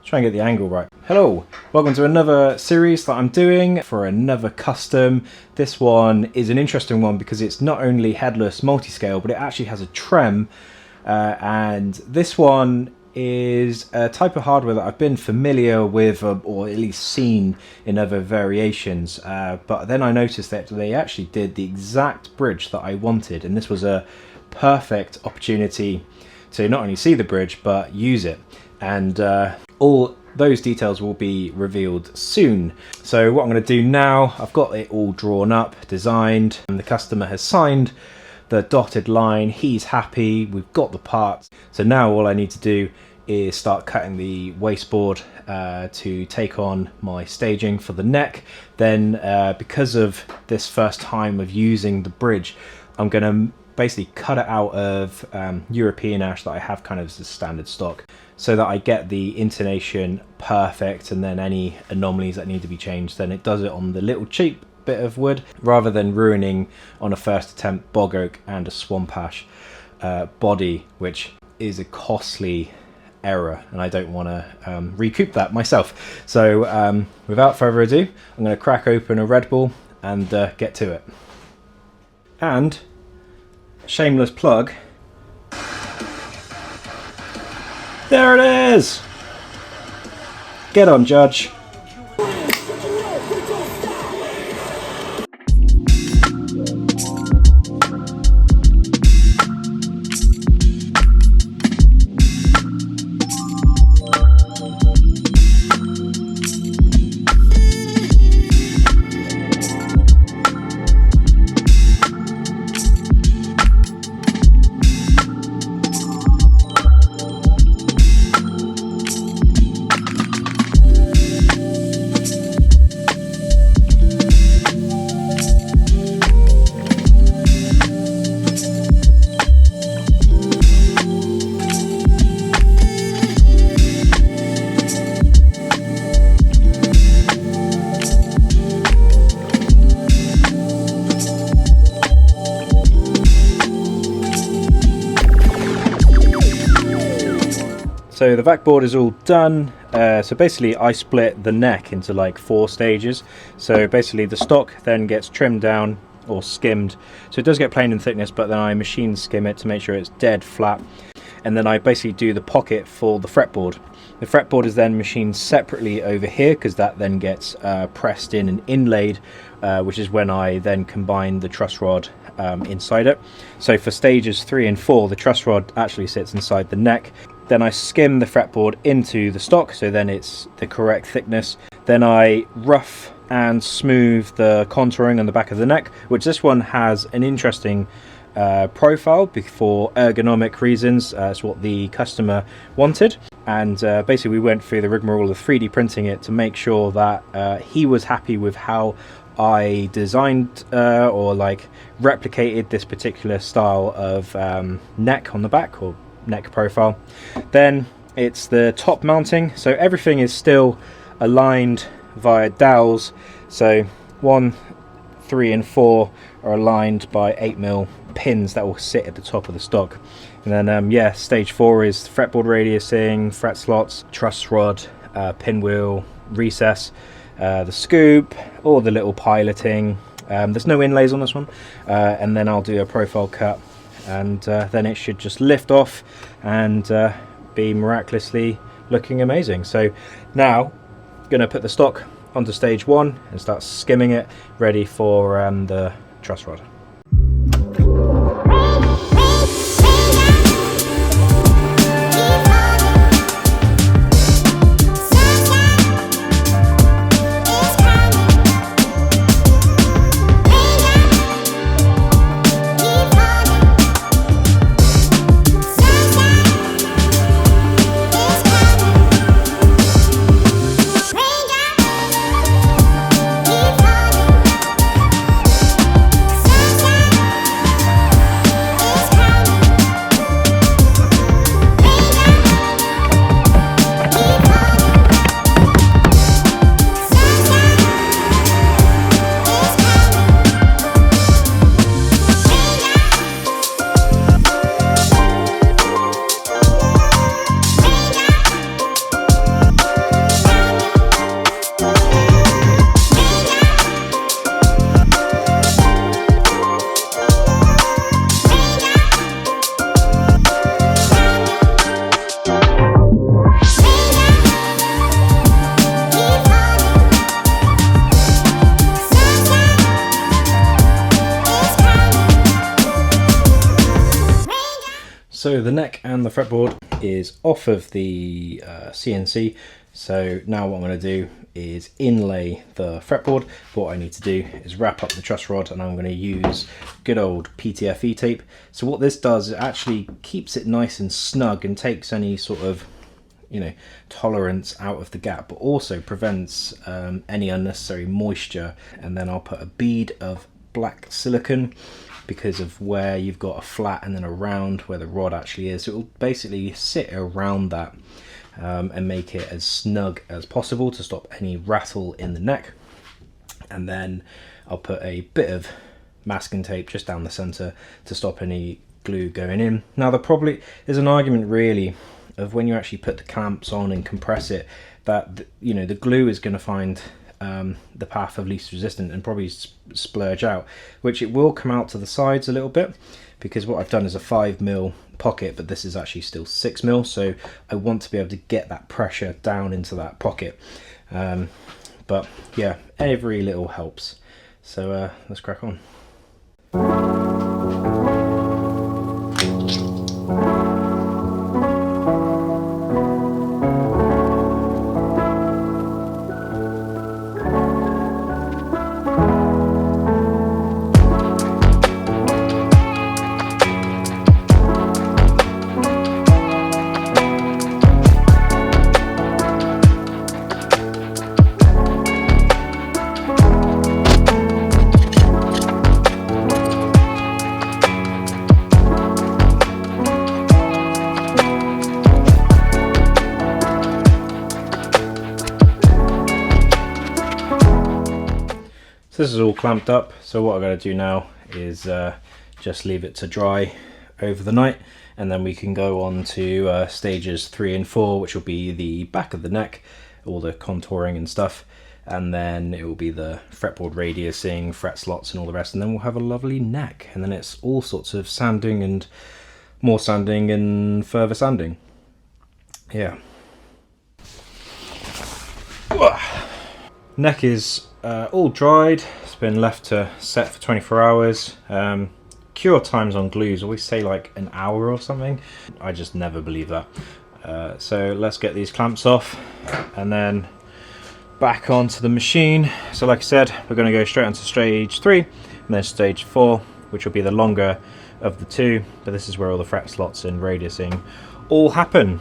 Try and get the angle right. Hello, welcome to another series that I'm doing for another custom. This one is an interesting one because it's not only headless multiscale, but it actually has a trem. And this one is a type of hardware that I've been familiar with, or at least seen in other variations. But then I noticed that they actually did the exact bridge that I wanted, and this was a perfect opportunity to not only see the bridge but use it. And all those details will be revealed soon. So what I'm going to do now, I've got it all drawn up, designed, and the customer has signed the dotted line. He's happy, we've got the parts. So now all I need to do is start cutting the wasteboard to take on my staging for the neck. Then because of this first time of using the bridge, I'm going to basically cut it out of European ash that I have kind of as a standard stock, so that I get the intonation perfect, and then any anomalies that need to be changed, then it does it on the little cheap bit of wood, rather than ruining on a first attempt bog oak and a swamp ash body, which is a costly error, and I don't want to recoup that myself. So without further ado, I'm going to crack open a Red Bull and get to it. And shameless plug, there it is! Get on, Judge. So the backboard is all done. So basically I split the neck into like 4 stages. So basically the stock then gets trimmed down or skimmed. So it does get plain in thickness, but then I machine skim it to make sure it's dead flat. And then I basically do the pocket for the fretboard. The fretboard is then machined separately over here, because that then gets pressed in and inlaid, which is when I then combine the truss rod inside it. So for stages 3 and 4, the truss rod actually sits inside the neck. Then I skim the fretboard into the stock, so then it's the correct thickness. Then I rough and smooth the contouring on the back of the neck, which this one has an interesting profile for ergonomic reasons. It's what the customer wanted, and basically we went through the rigmarole of 3D printing it to make sure that he was happy with how I designed or like replicated this particular style of neck on the back, or neck profile. Then it's the top mounting, so everything is still aligned via dowels. So 1, 3 and 4 are aligned by 8mm pins that will sit at the top of the stock. And then yeah, stage 4 is fretboard radiusing, fret slots, truss rod, pinwheel, recess, the scoop, all the little piloting. There's no inlays on this one, and then I'll do a profile cut, and then it should just lift off and be miraculously looking amazing. So now I'm going to put the stock onto stage 1 and start skimming it, ready for the truss rod. So the neck and the fretboard is off of the CNC. So now what I'm going to do is inlay the fretboard. What I need to do is wrap up the truss rod, and I'm going to use good old PTFE tape. So what this does, it actually keeps it nice and snug and takes any sort of, you know, tolerance out of the gap, but also prevents any unnecessary moisture. And then I'll put a bead of black silicone, because of where you've got a flat and then a round where the rod actually is. It will basically sit around that and make it as snug as possible to stop any rattle in the neck. And then I'll put a bit of masking tape just down the center to stop any glue going in. Now there probably is an argument really of when you actually put the clamps on and compress it, that, you know, the glue is going to find the path of least resistance and probably splurge out, which it will come out to the sides a little bit, because what I've done is a 5mm pocket, but this is actually still 6mm, so I want to be able to get that pressure down into that pocket. But yeah, every little helps. So let's crack on. So this is all clamped up, so what I'm going to do now is just leave it to dry over the night, and then we can go on to stages 3 and 4, which will be the back of the neck, all the contouring and stuff, and then it will be the fretboard radiusing, fret slots and all the rest, and then we'll have a lovely neck, and then it's all sorts of sanding and more sanding and further sanding. Yeah. Neck is all dried. It's been left to set for 24 hours. Cure times on glues always say like an hour or something. I just never believe that. So let's get these clamps off and then back onto the machine. So like I said, we're going to go straight onto stage 3 and then stage 4, which will be the longer of the two, but this is where all the fret slots and radiusing all happen.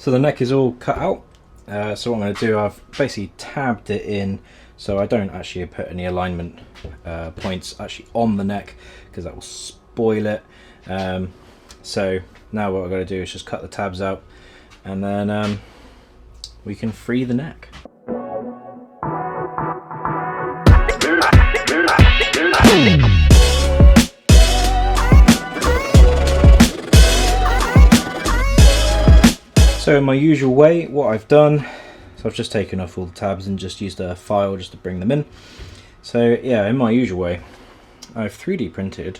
So the neck is all cut out. So what I'm going to do, I've basically tabbed it in so I don't actually put any alignment points actually on the neck because that will spoil it. So now what I've got to do is just cut the tabs out and then we can free the neck. So in my usual way, what I've done, so I've just taken off all the tabs and just used a file just to bring them in. So yeah, in my usual way, I've 3D printed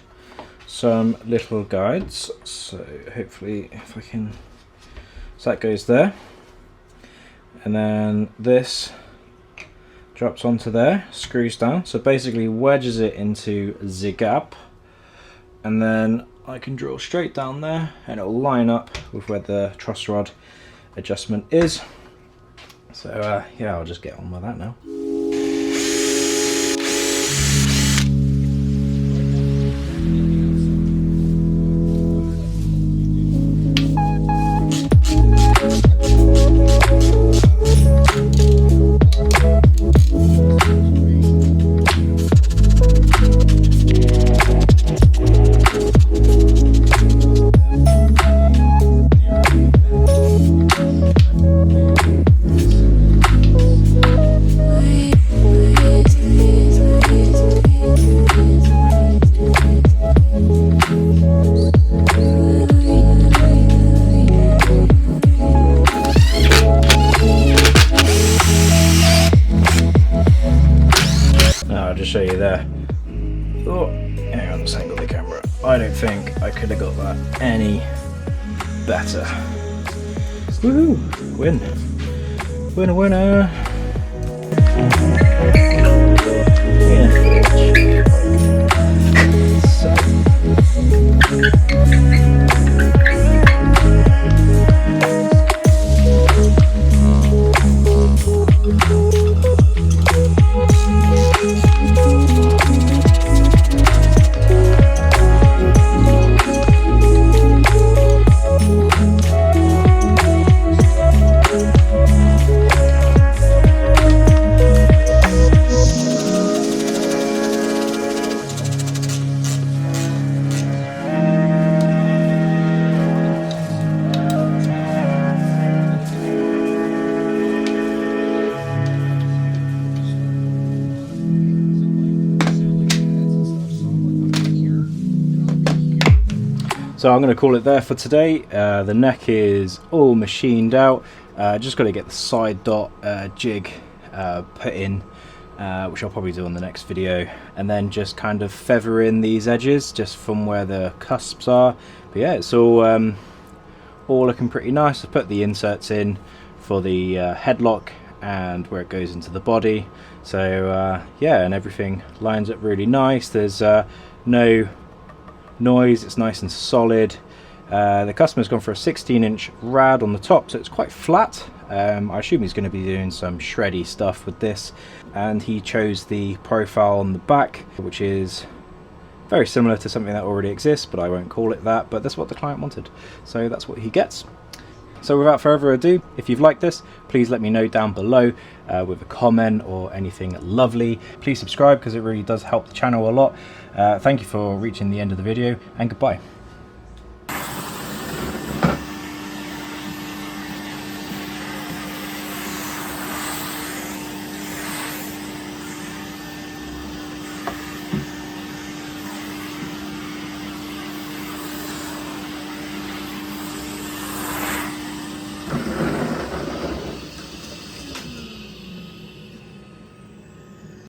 some little guides. So hopefully if I can, so that goes there. And then this drops onto there, screws down, so basically wedges it into the gap, and then I can drill straight down there and it'll line up with where the truss rod adjustment is. So yeah, I'll just get on with that now. I'll just show you there. Oh, hang on, let's angle the camera. I don't think I could have got that any better. Woohoo! Win! Winner, winner! Yeah. So I'm going to call it there for today. The neck is all machined out. Just got to get the side dot jig put in, which I'll probably do on the next video, and then just kind of feather in these edges just from where the cusps are. But yeah, it's all looking pretty nice. I put the inserts in for the headlock and where it goes into the body. So yeah, and everything lines up really nice. There's no noise, it's nice and solid. The customer's gone for a 16-inch rad on the top, so it's quite flat. I assume he's going to be doing some shreddy stuff with this, and he chose the profile on the back, which is very similar to something that already exists, but I won't call it that. But that's what the client wanted, so that's what he gets. So without further ado, if you've liked this, please let me know down below with a comment or anything lovely. Please subscribe because it really does help the channel a lot. Thank you for reaching the end of the video, and goodbye.